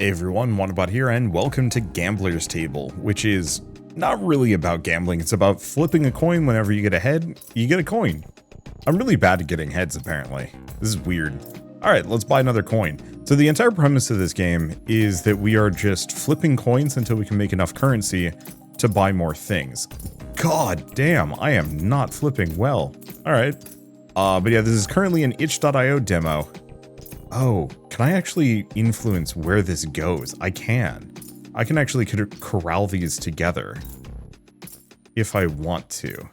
Hey everyone, Wanderbot here, and welcome to Gambler's Table, which is not really about gambling. It's about flipping a coin. Whenever you get a head, you get a coin. I'm really bad at getting heads, apparently. This is weird. Alright, let's buy another coin. So the entire premise of this game is that we are just flipping coins until we can make enough currency to buy more things. God damn, I am not flipping well. Alright. But yeah, this is currently an itch.io demo. Oh, can I actually influence where this goes? I can. I can actually corral these together if I want to.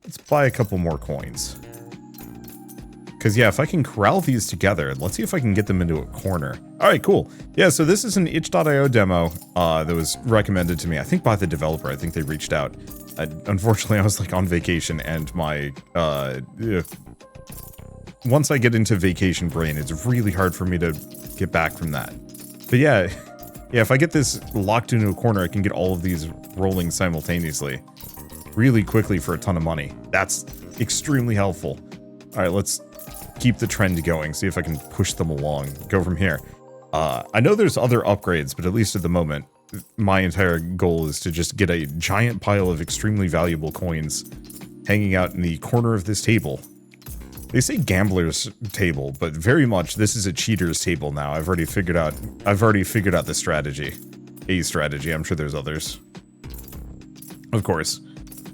Let's buy a couple more coins. Because yeah, if I can corral these together, let's see if I can get them into a corner. Alright, cool. Yeah, so this is an itch.io demo that was recommended to me, I think by the developer. I think they reached out. Unfortunately, I was like on vacation and my... once I get into vacation brain, it's really hard for me to get back from that. But yeah, if I get this locked into a corner, I can get all of these rolling simultaneously really quickly for a ton of money. That's extremely helpful. All right, let's keep the trend going, see if I can push them along, go from here. I know there's other upgrades, but at least at the moment, my entire goal is to just get a giant pile of extremely valuable coins hanging out in the corner of this table. They say gambler's table, but very much this is a cheater's table now. I've already figured out the strategy. A strategy, I'm sure there's others. Of course,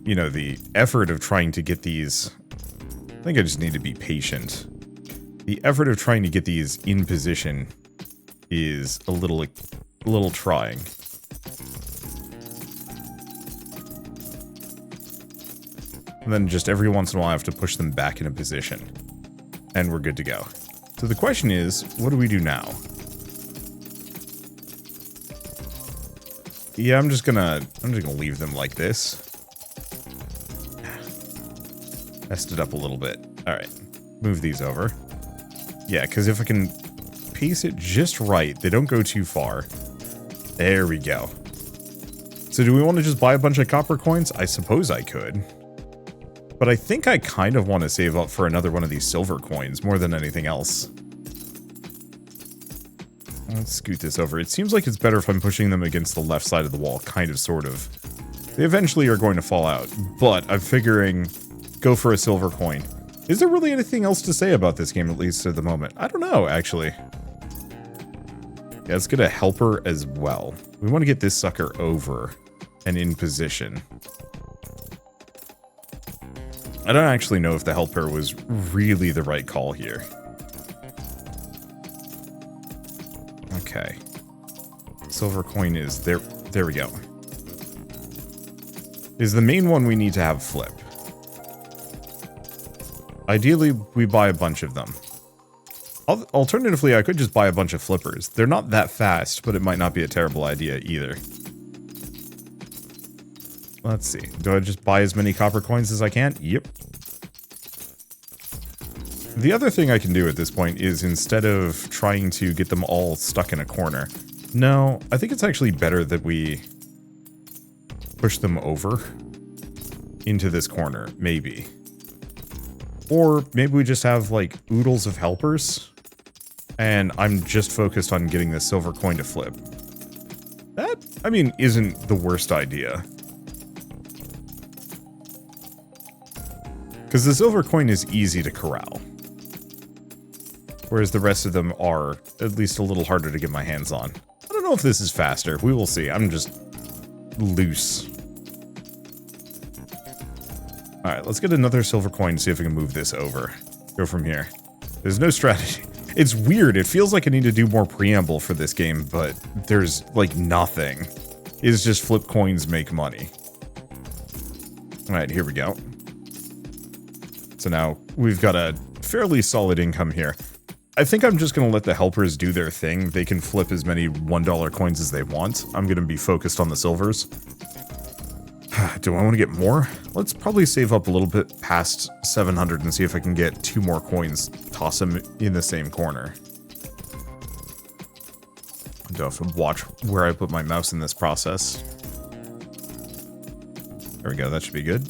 you know, the effort of trying to get these, I think I just need to be patient. The effort of trying to get these in position is a little trying. And then just every once in a while I have to push them back into position. And we're good to go. So the question is, what do we do now? Yeah, I'm just gonna leave them like this. Messed it up a little bit. Alright, move these over. Yeah, because if I can pace it just right, they don't go too far. There we go. So do we want to just buy a bunch of copper coins? I suppose I could. But I think I kind of want to save up for another one of these silver coins more than anything else. Let's scoot this over. It seems like it's better if I'm pushing them against the left side of the wall, kind of, sort of. They eventually are going to fall out, but I'm figuring go for a silver coin. Is there really anything else to say about this game, at least at the moment? I don't know, actually. Yeah, let's get a helper as well. We want to get this sucker over and in position. I don't actually know if the helper was really the right call here. Okay. Silver coin is there. There we go. Is the main one we need to have flip. Ideally, we buy a bunch of them. Alternatively, I could just buy a bunch of flippers. They're not that fast, but it might not be a terrible idea either. Let's see. Do I just buy as many copper coins as I can? Yep. The other thing I can do at this point is, instead of trying to get them all stuck in a corner, no, I think it's actually better that we push them over into this corner, maybe. Or maybe we just have, like, oodles of helpers, and I'm just focused on getting this silver coin to flip. That, I mean, isn't the worst idea. Because the silver coin is easy to corral. Whereas the rest of them are at least a little harder to get my hands on. I don't know if this is faster. We will see. I'm just loose. Alright, let's get another silver coin and see if we can move this over. Go from here. There's no strategy. It's weird. It feels like I need to do more preamble for this game, but there's, like, nothing. It's just flip coins, make money. Alright, here we go. So now we've got a fairly solid income here. I think I'm just going to let the helpers do their thing. They can flip as many $1 coins as they want. I'm going to be focused on the silvers. Do I want to get more? Let's probably save up a little bit past 700 and see if I can get 2 more coins. Toss them in the same corner. I do have to watch where I put my mouse in this process. There we go. That should be good.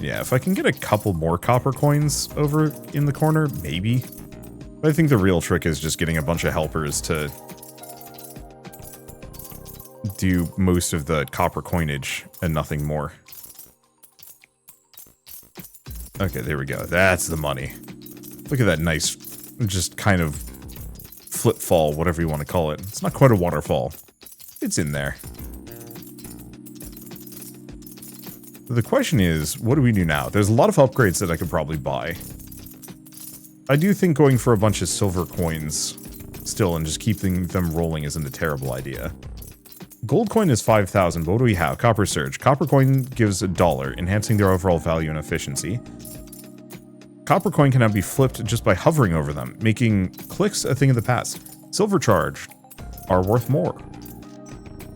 Yeah, if I can get a couple more copper coins over in the corner, maybe. I think the real trick is just getting a bunch of helpers to do most of the copper coinage and nothing more. Okay, there we go. That's the money. Look at that nice, just kind of flip fall, whatever you want to call it. It's not quite a waterfall. It's in there. The question is, what do we do now? There's a lot of upgrades that I could probably buy. I do think going for a bunch of silver coins still and just keeping them rolling isn't a terrible idea. Gold coin is 5,000, but what do we have? Copper surge. Copper coin gives $1, enhancing their overall value and efficiency. Copper coin can now be flipped just by hovering over them, making clicks a thing of the past. Silver charge are worth more.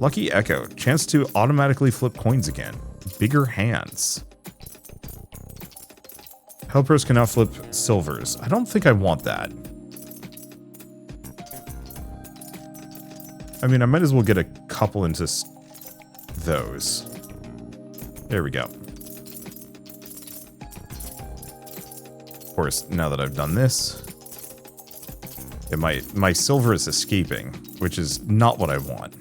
Lucky Echo. Chance to automatically flip coins again. Bigger hands. Helpers can now flip silvers. I don't think I want that. I mean, I might as well get a couple into those. There we go. Of course, now that I've done this, my silver is escaping, which is not what I want.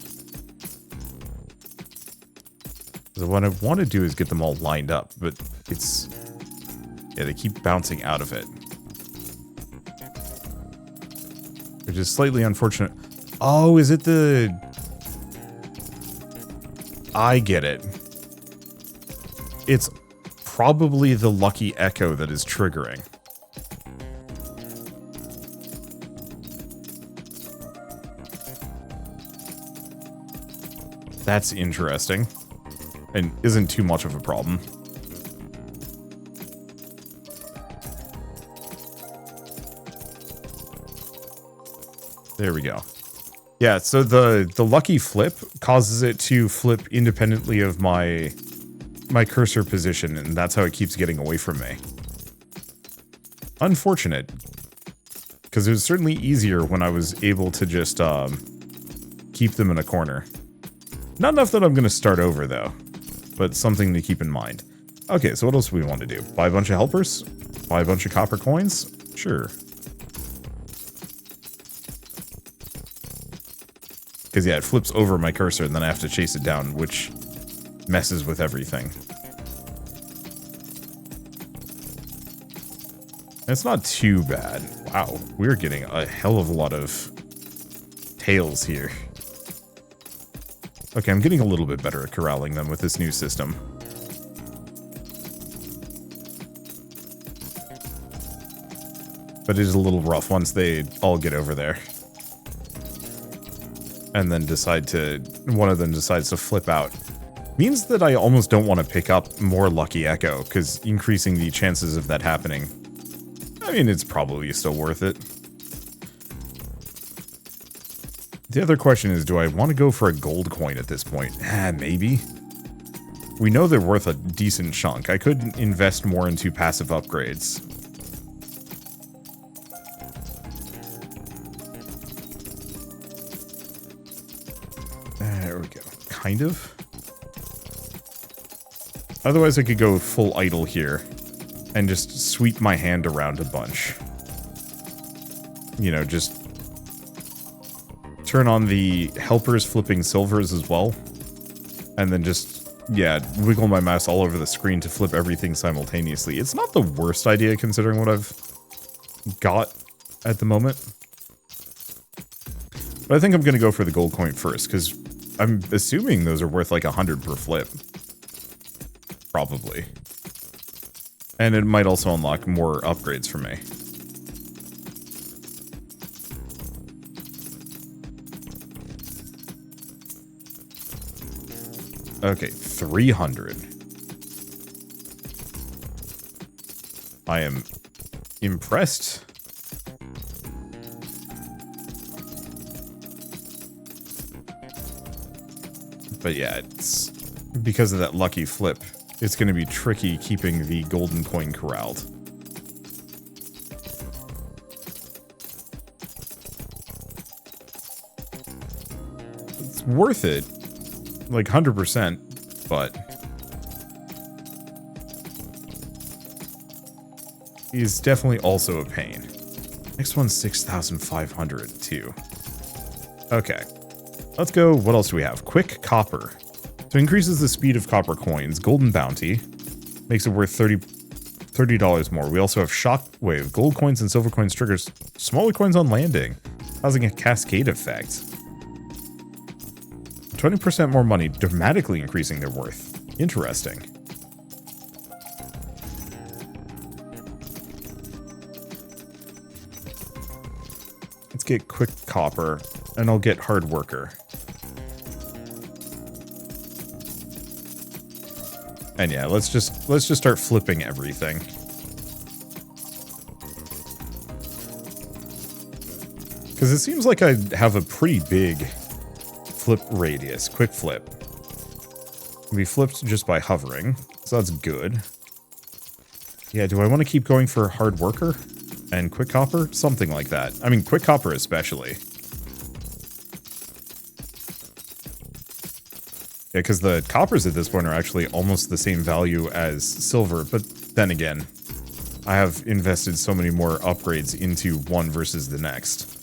So what I want to do is get them all lined up, but it's... yeah, they keep bouncing out of it. Which is slightly unfortunate. Oh, is it the... I get it. It's probably the Lucky Echo that is triggering. That's interesting. And isn't too much of a problem. There we go. Yeah, so the lucky flip causes it to flip independently of my cursor position, and that's how it keeps getting away from me. Unfortunate. Because it was certainly easier when I was able to just keep them in a corner. Not enough that I'm going to start over, though. But something to keep in mind. Okay, so what else do we want to do? Buy a bunch of helpers? Buy a bunch of copper coins? Sure. Because, yeah, it flips over my cursor, and then I have to chase it down, which messes with everything. It's not too bad. Wow, we're getting a hell of a lot of tails here. Okay, I'm getting a little bit better at corralling them with this new system. But it is a little rough once they all get over there. And then one of them decides to flip out. Means that I almost don't want to pick up more Lucky Echo, because increasing the chances of that happening, I mean, it's probably still worth it. The other question is, do I want to go for a gold coin at this point? Maybe. We know they're worth a decent chunk. I could invest more into passive upgrades. There we go. Kind of. Otherwise, I could go full idle here and just sweep my hand around a bunch. You know, just turn on the helpers flipping silvers as well. And then just, yeah, wiggle my mouse all over the screen to flip everything simultaneously. It's not the worst idea considering what I've got at the moment. But I think I'm going to go for the gold coin first, because I'm assuming those are worth like 100 per flip. Probably. And it might also unlock more upgrades for me. Okay, 300. I am impressed. But yeah, it's because of that lucky flip. It's going to be tricky keeping the golden coin corralled. It's worth it. Like 100%, but is definitely also a pain. Next one's 6,500 too. Okay. Let's go. What else do we have? Quick copper. So increases the speed of copper coins. Golden bounty. Makes it worth $30 more. We also have shockwave. Gold coins and silver coins triggers smaller coins on landing, causing a cascade effect. 20% more money, dramatically increasing their worth. Interesting. Let's get quick copper, and I'll get hard worker. And yeah, let's just start flipping everything. Because it seems like I have a pretty big flip radius, quick flip. Can be flipped just by hovering, so that's good. Yeah, do I want to keep going for hard worker and quick copper? Something like that. I mean, quick copper especially. Yeah, because the coppers at this point are actually almost the same value as silver, but then again, I have invested so many more upgrades into one versus the next.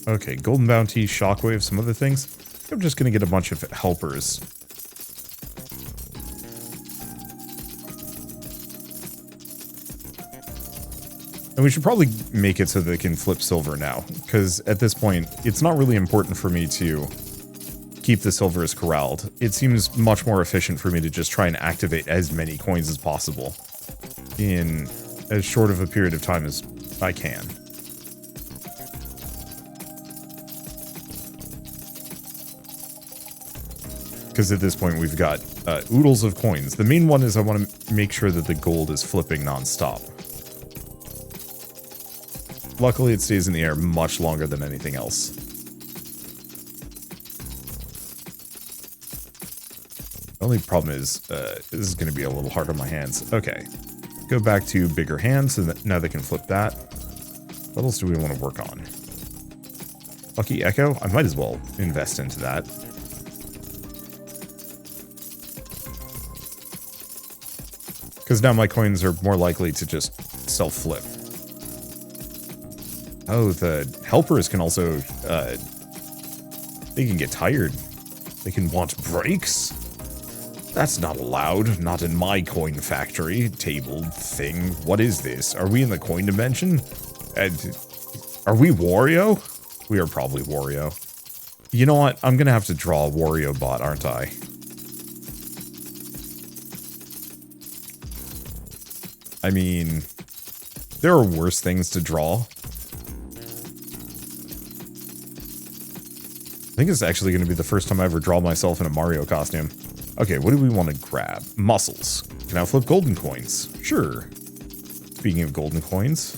Okay, golden bounty, shockwave, some other things. I'm just going to get a bunch of helpers. And we should probably make it so they can flip silver now, because at this point, it's not really important for me to keep the silvers corralled. It seems much more efficient for me to just try and activate as many coins as possible in as short of a period of time as I can. Because at this point, we've got oodles of coins. The main one is I want to make sure that the gold is flipping nonstop. Luckily, it stays in the air much longer than anything else. The only problem is, this is going to be a little hard on my hands. Okay. Go back to bigger hands, so that now they can flip that. What else do we want to work on? Lucky Echo? I might as well invest into that. Because now my coins are more likely to just self-flip. Oh, the helpers can also, they can get tired. They can want breaks. That's not allowed. Not in my coin factory. Table thing. What is this? Are we in the coin dimension? Are we Wario? We are probably Wario. You know what? I'm going to have to draw a Wario bot, aren't I? I mean, there are worse things to draw. I think it's actually going to be the first time I ever draw myself in a Mario costume. Okay, what do we want to grab? Muscles. Can I flip golden coins? Sure. Speaking of golden coins.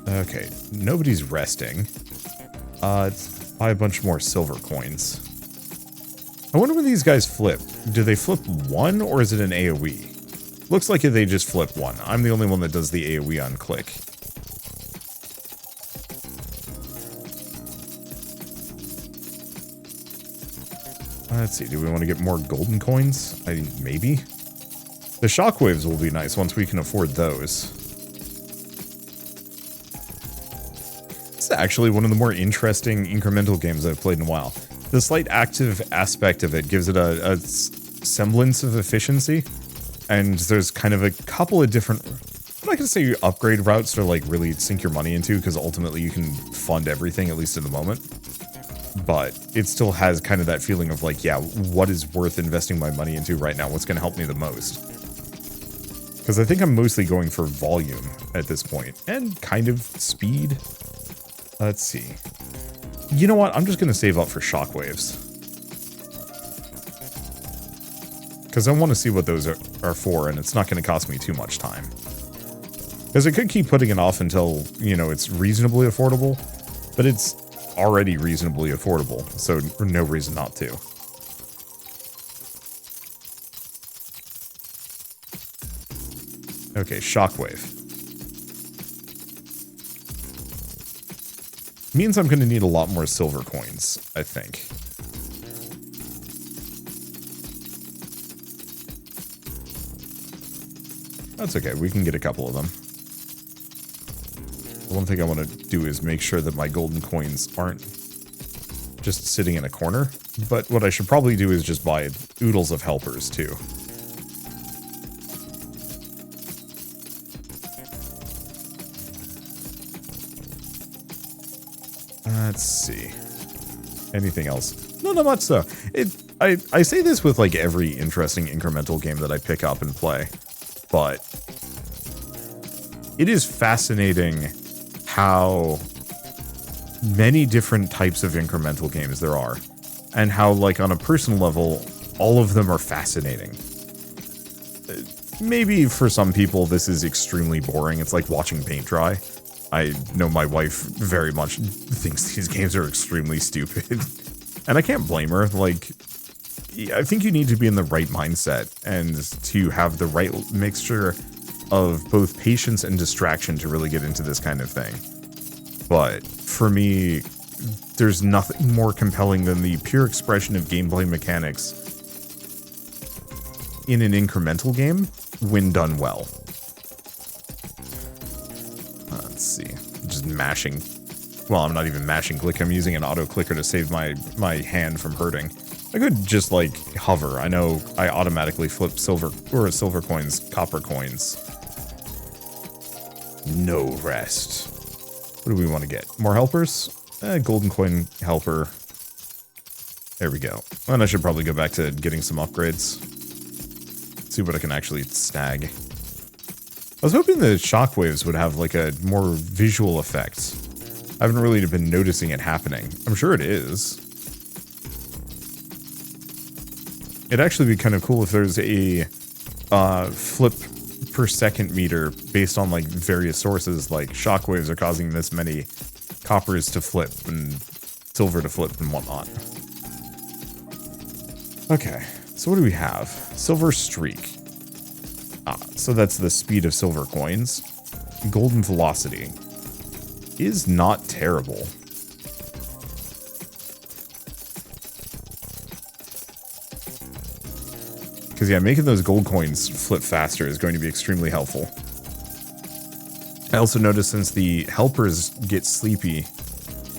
Okay, nobody's resting. Let's buy a bunch more silver coins. I wonder when these guys flip. Do they flip one or is it an AoE? Looks like they just flip one. I'm the only one that does the AoE on click. Let's see, do we want to get more golden coins? I think maybe. The shockwaves will be nice once we can afford those. This is actually one of the more interesting incremental games I've played in a while. The slight active aspect of it gives it a semblance of efficiency. And there's kind of a couple of different, I'm not going to say upgrade routes to like really sink your money into, because ultimately you can fund everything, at least in the moment. But it still has kind of that feeling of like, yeah, what is worth investing my money into right now? What's going to help me the most? Because I think I'm mostly going for volume at this point, and kind of speed. Let's see. You know what? I'm just going to save up for shockwaves. Because I want to see what those are for, and it's not going to cost me too much time. Because I could keep putting it off until, you know, it's reasonably affordable, but it's already reasonably affordable, so no reason not to. Okay, shockwave. Means I'm going to need a lot more silver coins, I think. That's okay. We can get a couple of them. The one thing I want to do is make sure that my golden coins aren't just sitting in a corner. But what I should probably do is just buy oodles of helpers, too. Let's see. Anything else? No, not much, though. I say this with, like, every interesting incremental game that I pick up and play. But it is fascinating how many different types of incremental games there are, and how, like, on a personal level, all of them are fascinating. Maybe for some people this is extremely boring. It's like watching paint dry. I know my wife very much thinks these games are extremely stupid, and I can't blame her. Like, I think you need to be in the right mindset and to have the right mixture of both patience and distraction to really get into this kind of thing. But for me, there's nothing more compelling than the pure expression of gameplay mechanics in an incremental game when done well. Let's see. I'm just mashing. Well, I'm not even mashing click. I'm using an auto clicker to save my hand from hurting. I could just, like, hover. I know I automatically flip silver coins, copper coins. No rest. What do we want to get? More helpers? Golden coin helper. There we go. And I should probably go back to getting some upgrades. See what I can actually snag. I was hoping the shockwaves would have, like, a more visual effect. I haven't really been noticing it happening. I'm sure it is. It'd actually be kind of cool if there's a flip per second meter based on, like, various sources, like shockwaves are causing this many coppers to flip and silver to flip and whatnot. Okay, so what do we have? Silver streak. So that's the speed of silver coins. Golden velocity is not terrible. Because, yeah, making those gold coins flip faster is going to be extremely helpful. I also noticed since the helpers get sleepy,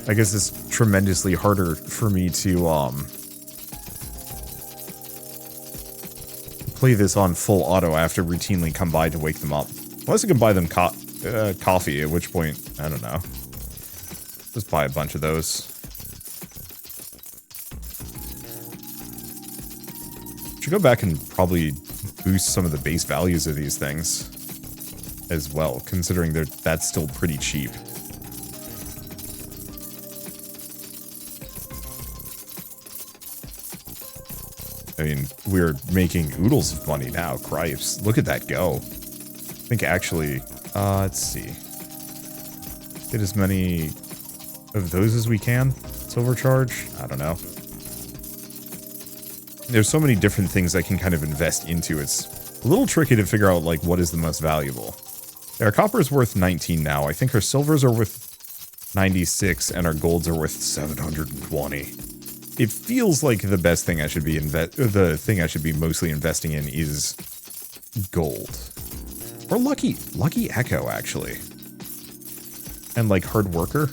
I guess it's tremendously harder for me to play this on full auto. I have to routinely come by to wake them up. Unless I can buy them coffee, at which point, I don't know. Just buy a bunch of those. Should go back and probably boost some of the base values of these things as well, considering that's still pretty cheap. I mean, we're making oodles of money now, cripes. Look at that go. I think actually, let's see. Get as many of those as we can. Silver charge? I don't know. There's so many different things I can kind of invest into. It's a little tricky to figure out, like, what is the most valuable. Our copper's worth 19 now. I think our silvers are worth 96 and our golds are worth 720. It feels like the best thing I should be the thing I should be mostly investing in is gold. Or Lucky Echo, actually. And, like, Hard Worker.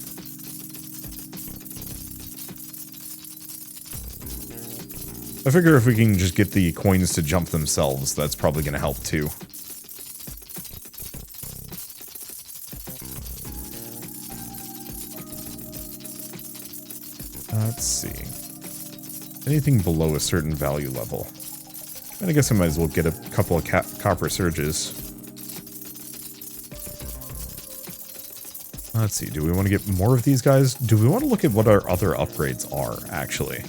I figure if we can just get the coins to jump themselves, that's probably going to help too. Let's see. Anything below a certain value level. And I guess I might as well get a couple of copper surges. Let's see, do we want to get more of these guys? Do we want to look at what our other upgrades are, actually?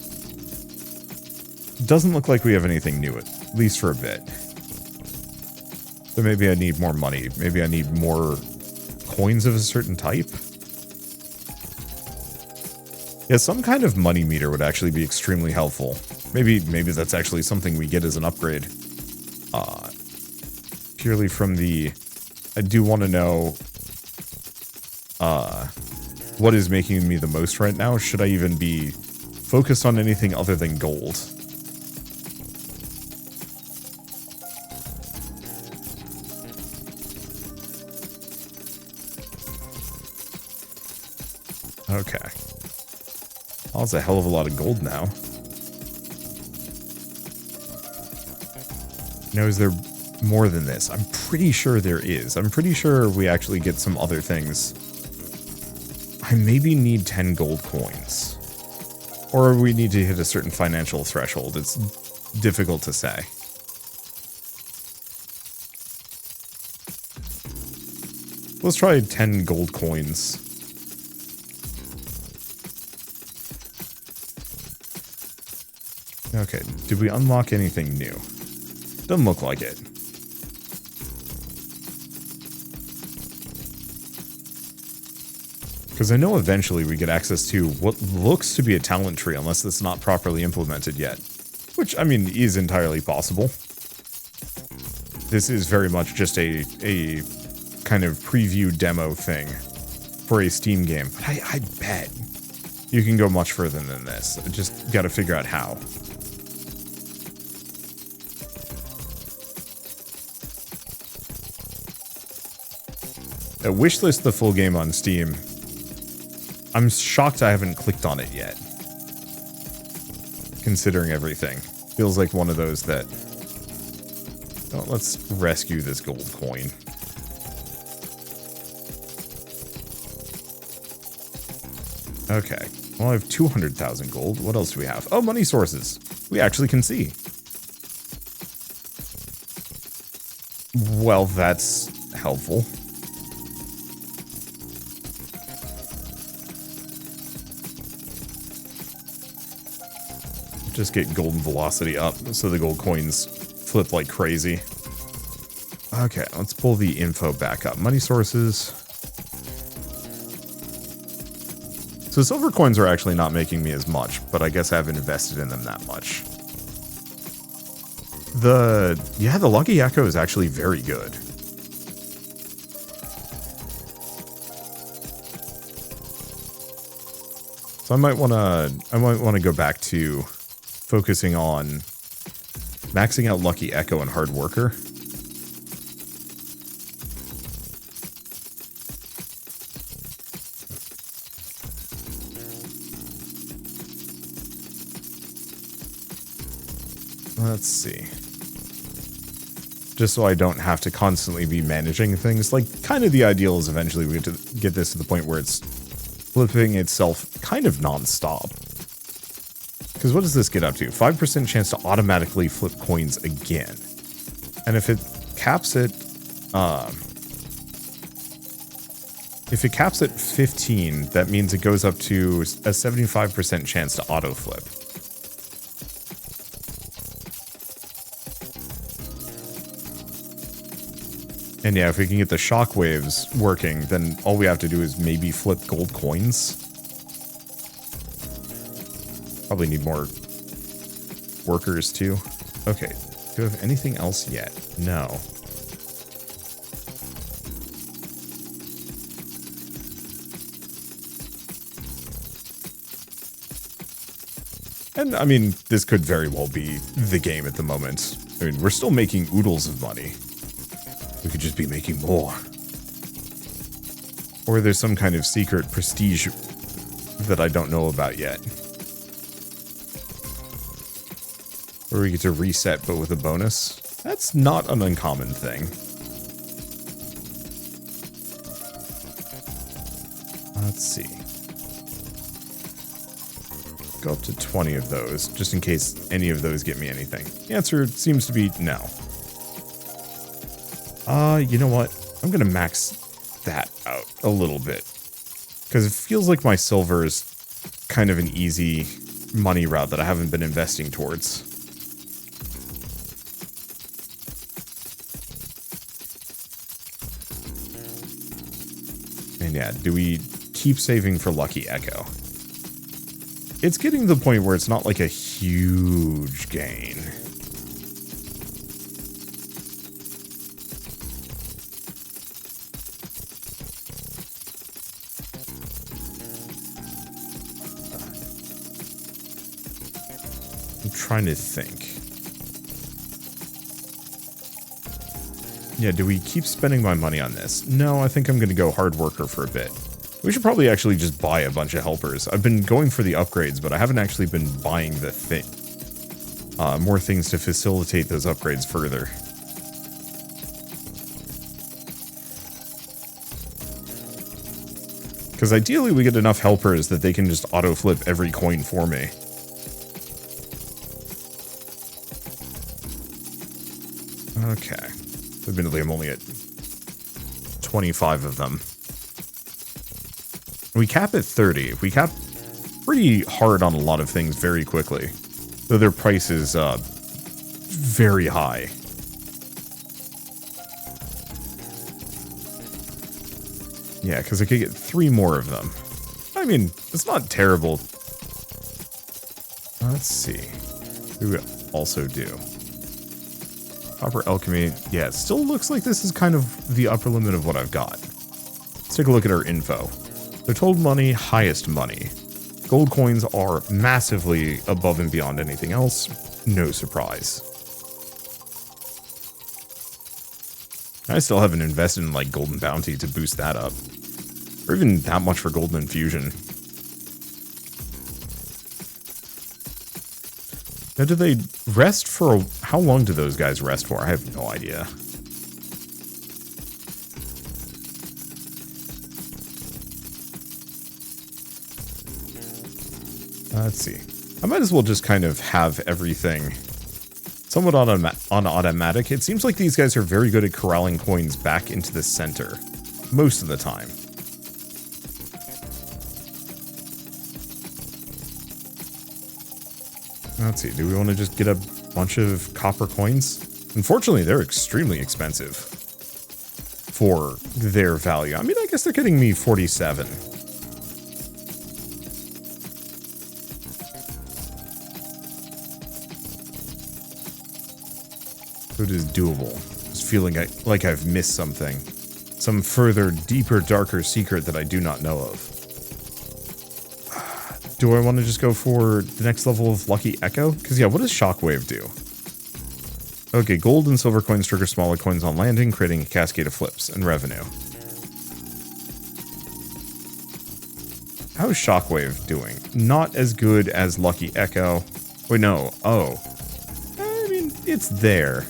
Doesn't look like we have anything new, at least for a bit. So maybe I need more money. Maybe I need more coins of a certain type. Yeah, some kind of money meter would actually be extremely helpful. Maybe that's actually something we get as an upgrade. Purely from the... I do want to know... what is making me the most right now? Should I even be focused on anything other than gold? Okay. Well, that's a hell of a lot of gold now. Now, is there more than this? I'm pretty sure there is. I'm pretty sure we actually get some other things. I maybe need 10 gold coins. Or we need to hit a certain financial threshold. It's difficult to say. Let's try 10 gold coins. Okay, did we unlock anything new? Doesn't look like it. Because I know eventually we get access to what looks to be a talent tree, unless it's not properly implemented yet. Which, I mean, is entirely possible. This is very much just a kind of preview demo thing for a Steam game. But I bet you can go much further than this. I just got to figure out how. Wishlist the full game on Steam. I'm shocked I haven't clicked on it yet. Considering everything. Feels like one of those that... Oh, let's rescue this gold coin. Okay. Well, I have 200,000 gold. What else do we have? Oh, money sources. We actually can see. Well, that's helpful. Just get golden velocity up so the gold coins flip like crazy. Okay, let's pull the info back up. Money sources. So silver coins are actually not making me as much, but I guess I haven't invested in them that much. The Lucky Echo is actually very good. So I might want to go back to focusing on maxing out Lucky Echo and Hard Worker. Let's see. Just so I don't have to constantly be managing things. Like, kind of the ideal is eventually we get this to the point where it's flipping itself kind of non-stop. Because what does this get up to? 5% chance to automatically flip coins again. And if it caps it... if it caps at 15, that means it goes up to a 75% chance to auto flip. And yeah, if we can get the shockwaves working, then all we have to do is maybe flip gold coins. Probably need more workers too. Okay, do we have anything else yet? No. And I mean, this could very well be the game at the moment. I mean, we're still making oodles of money. We could just be making more. Or there's some kind of secret prestige that I don't know about yet. Where we get to reset but with a bonus. That's not an uncommon thing. Let's see. Go up to 20 of those, just in case any of those get me anything. The answer seems to be no. You know what? I'm gonna max that out a little bit. Because it feels like my silver is kind of an easy money route that I haven't been investing towards. And yeah, do we keep saving for Lucky Echo? It's getting to the point where it's not like a huge gain. I'm trying to think. Yeah, do we keep spending my money on this? No, I think I'm going to go Hard Worker for a bit. We should probably actually just buy a bunch of helpers. I've been going for the upgrades, but I haven't actually been buying the thing. More things to facilitate those upgrades further. Because ideally we get enough helpers that they can just auto-flip every coin for me. Okay. Admittedly, I'm only at 25 of them. We cap at 30. We cap pretty hard on a lot of things very quickly. Though their price is very high. Yeah, because I could get 3 more of them. I mean, it's not terrible. Let's see. What do we also do? Copper alchemy. Yeah, it still looks like this is kind of the upper limit of what I've got. Let's take a look at our info. They're told money, highest money. Gold coins are massively above and beyond anything else. No surprise. I still haven't invested in like golden bounty to boost that up. Or even that much for golden infusion. Now, do they rest for how long do those guys rest for? I have no idea. Let's see. I might as well just kind of have everything somewhat on automatic. It seems like these guys are very good at corralling coins back into the center most of the time. Let's see, do we want to just get a bunch of copper coins? Unfortunately, they're extremely expensive for their value. I mean, I guess they're getting me 47. So it is doable. Just feeling like I've missed something. Some further, deeper, darker secret that I do not know of. Do I want to just go for the next level of Lucky Echo? Because, yeah, what does Shockwave do? Okay, gold and silver coins trigger smaller coins on landing, creating a cascade of flips and revenue. How is Shockwave doing? Not as good as Lucky Echo. Wait, no. Oh. I mean, it's there.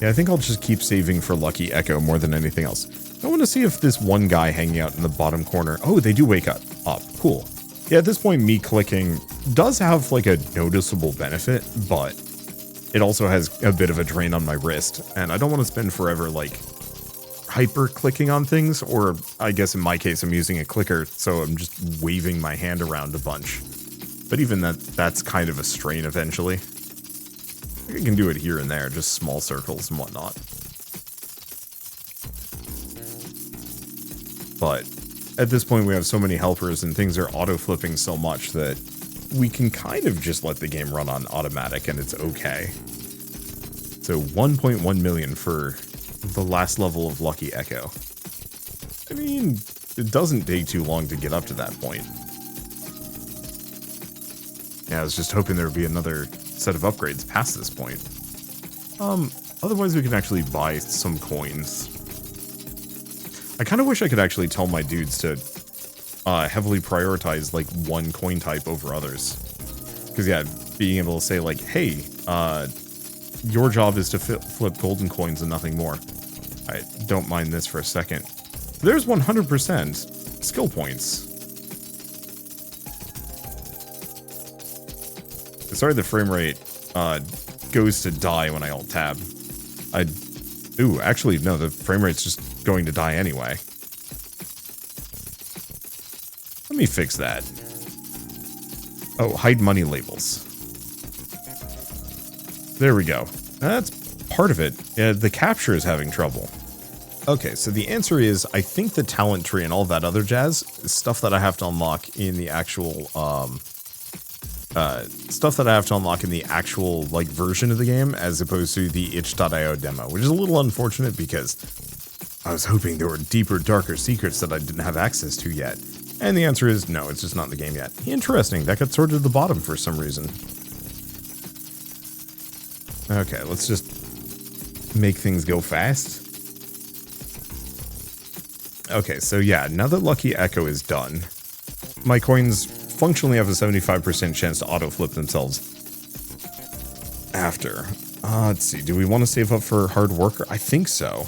Yeah, I think I'll just keep saving for Lucky Echo more than anything else. I want to see if this one guy hanging out in the bottom corner... Oh, they do wake up. Cool. Yeah, at this point, me clicking does have, like, a noticeable benefit, but it also has a bit of a drain on my wrist, and I don't want to spend forever, like, hyper-clicking on things, or I guess in my case, I'm using a clicker, so I'm just waving my hand around a bunch. But even that's kind of a strain eventually. I can do it here and there, just small circles and whatnot. But at this point, we have so many helpers and things are auto-flipping so much that we can kind of just let the game run on automatic and it's okay. So 1.1 million for the last level of Lucky Echo. I mean, it doesn't take too long to get up to that point. Yeah, I was just hoping there would be another set of upgrades past this point. Otherwise we can actually buy some coins. I kind of wish I could actually tell my dudes to heavily prioritize like one coin type over others. Because yeah, being able to say like, hey, your job is to flip golden coins and nothing more. I don't mind this for a second. There's 100% skill points. Sorry the frame rate goes to die when I alt-tab. Ooh, actually, no, the frame rate's just going to die anyway. Let me fix that. Oh, hide money labels. There we go. That's part of it. Yeah, the capture is having trouble. Okay, so the answer is, I think the talent tree and all that other jazz is stuff that I have to unlock in the actual, like, version of the game, as opposed to the itch.io demo, which is a little unfortunate because I was hoping there were deeper, darker secrets that I didn't have access to yet. And the answer is no, it's just not in the game yet. Interesting, that got sorted to the bottom for some reason. Okay, let's just make things go fast. Okay, so yeah, now that Lucky Echo is done, my coins functionally have a 75% chance to auto-flip themselves after. Let's see, do we want to save up for Hard Worker? I think so.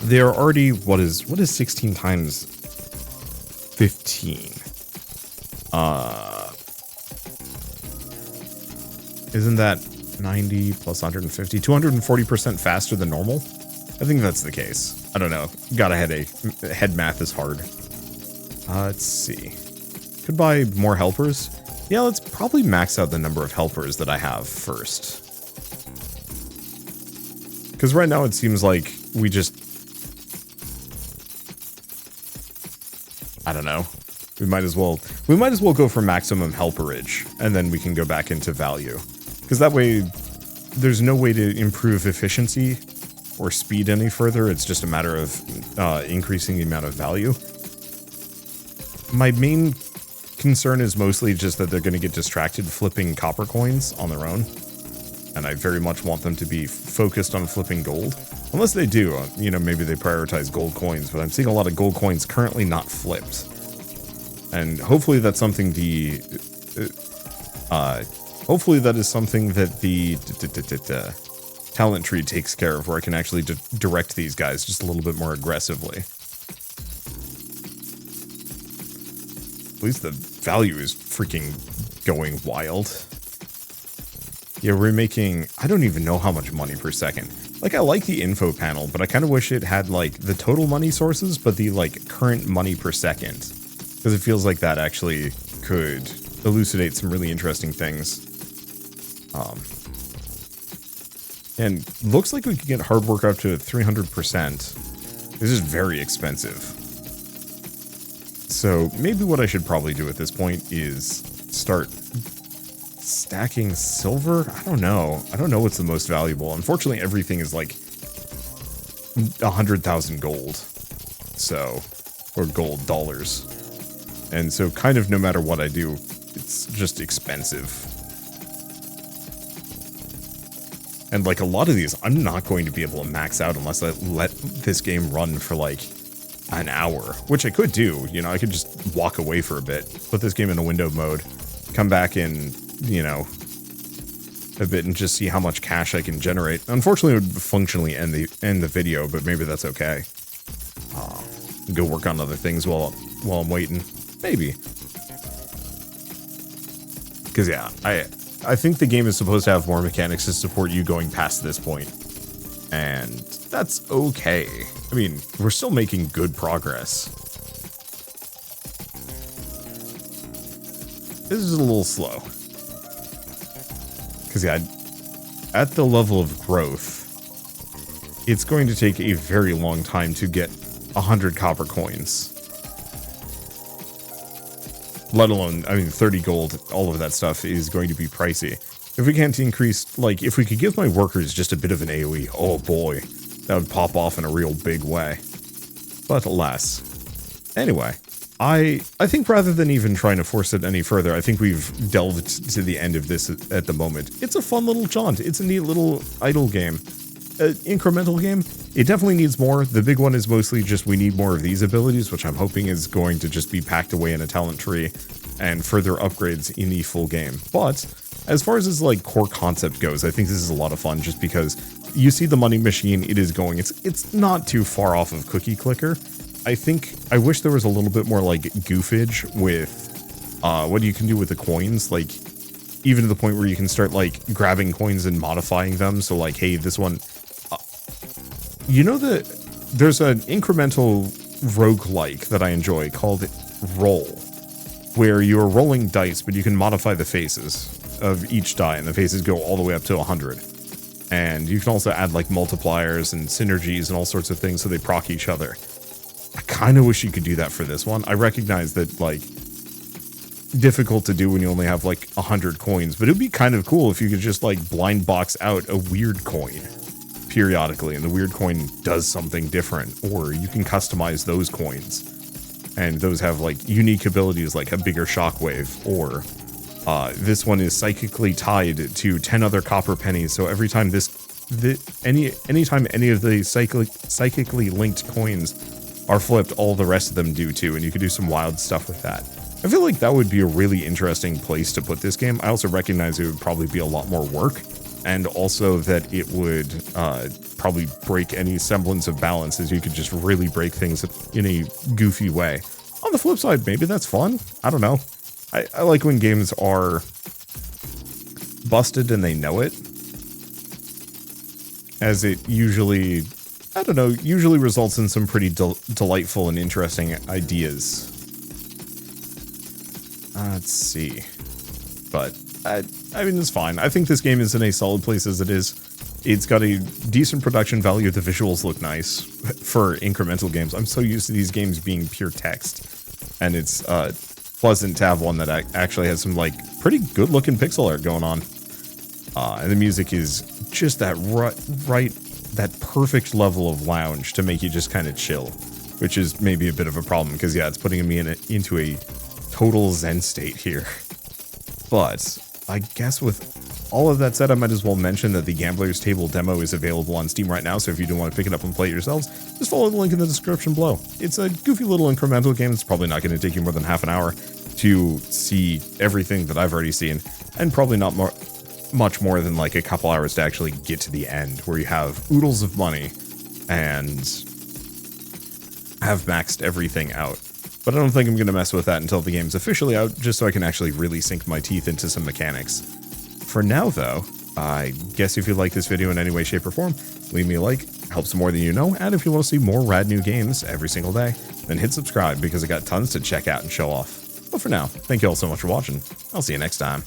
They are already, what is 16 times 15? Isn't that 90 plus 150? 240% faster than normal? I think that's the case. I don't know. Got a headache. Head math is hard. Let's see. Could buy more helpers. Yeah, let's probably max out the number of helpers that I have first. Because right now it seems like we just... I don't know. We might as well go for maximum helperage, and then we can go back into value. Because that way, there's no way to improve efficiency or speed any further. It's just a matter of increasing the amount of value. My main concern is mostly just that they're going to get distracted flipping copper coins on their own. And I very much want them to be focused on flipping gold. Unless they do, you know, maybe they prioritize gold coins, but I'm seeing a lot of gold coins currently not flipped. And hopefully that's something hopefully that is something that the talent tree takes care of, where I can actually direct these guys just a little bit more aggressively. At least the value is freaking going wild. Yeah, we're making, I don't even know how much money per second. Like, I like the info panel, but I kind of wish it had, like, the total money sources, but the, like, current money per second. Because it feels like that actually could elucidate some really interesting things. And looks like we could get hard work up to 300%. This is very expensive. So maybe what I should probably do at this point is start stacking silver. I don't know. I don't know what's the most valuable. Unfortunately, everything is like 100,000 gold. So, or gold dollars. And so kind of no matter what I do, it's just expensive. And like a lot of these, I'm not going to be able to max out unless I let this game run for like an hour, which I could do. You know, I could just walk away for a bit, put this game in a window mode, come back in, you know, a bit and just see how much cash I can generate. Unfortunately, it would functionally end the video, but maybe that's okay. Go work on other things while I'm waiting. Maybe. Because yeah, I think the game is supposed to have more mechanics to support you going past this point. And that's okay. I mean, we're still making good progress. This is a little slow. Because yeah, at the level of growth, it's going to take a very long time to get 100 copper coins. Let alone, I mean, 30 gold, all of that stuff is going to be pricey. If we can't increase, like, if we could give my workers just a bit of an AoE, oh boy, that would pop off in a real big way. But alas. Anyway, I think rather than even trying to force it any further, I think we've delved to the end of this at the moment. It's a fun little jaunt. It's a neat little idle game. Incremental game. It definitely needs more. The big one is mostly just we need more of these abilities, which I'm hoping is going to just be packed away in a talent tree and further upgrades in the full game. But as far as its like core concept goes, I think this is a lot of fun just because you see the money machine, it is going. It's not too far off of Cookie Clicker. I wish there was a little bit more like goofage with what you can do with the coins, like even to the point where you can start like grabbing coins and modifying them. So like, hey, this one, you know, there's an incremental roguelike that I enjoy called Roll, where you're rolling dice, but you can modify the faces of each die, and the faces go all the way up to 100. And you can also add like multipliers and synergies and all sorts of things so they proc each other. I kind of wish you could do that for this one. I recognize that, like, difficult to do when you only have like 100 coins, but it would be kind of cool if you could just like blind box out a weird coin periodically, and the weird coin does something different, or you can customize those coins, and those have like unique abilities like a bigger shockwave, or this one is psychically tied to 10 other copper pennies, so every time this anytime any of the psychically linked coins are flipped, all the rest of them do too, and you could do some wild stuff with that. I feel like that would be a really interesting place to put this game. I also recognize it would probably be a lot more work, and also that it would probably break any semblance of balance, as you could just really break things in a goofy way. On the flip side, maybe that's fun. I don't know. I like when games are busted and they know it, as it usually, I don't know, usually results in some pretty delightful and interesting ideas. Let's see. But, I mean, it's fine. I think this game is in a solid place as it is. It's got a decent production value. The visuals look nice for incremental games. I'm so used to these games being pure text. And it's pleasant to have one that actually has some, like, pretty good-looking pixel art going on. And the music is just that that perfect level of lounge to make you just kind of chill. Which is maybe a bit of a problem, because, yeah, it's putting me into a total zen state here. But I guess with all of that said, I might as well mention that the Gambler's Table demo is available on Steam right now, so if you do want to pick it up and play it yourselves, just follow the link in the description below. It's a goofy little incremental game. It's probably not going to take you more than half an hour to see everything that I've already seen, and probably not much more than like a couple hours to actually get to the end, where you have oodles of money and have maxed everything out. But I don't think I'm going to mess with that until the game's officially out, just so I can actually really sink my teeth into some mechanics. For now, though, I guess if you like this video in any way, shape, or form, leave me a like, helps more than you know, and if you want to see more rad new games every single day, then hit subscribe, because I got tons to check out and show off. But for now, thank you all so much for watching. I'll see you next time.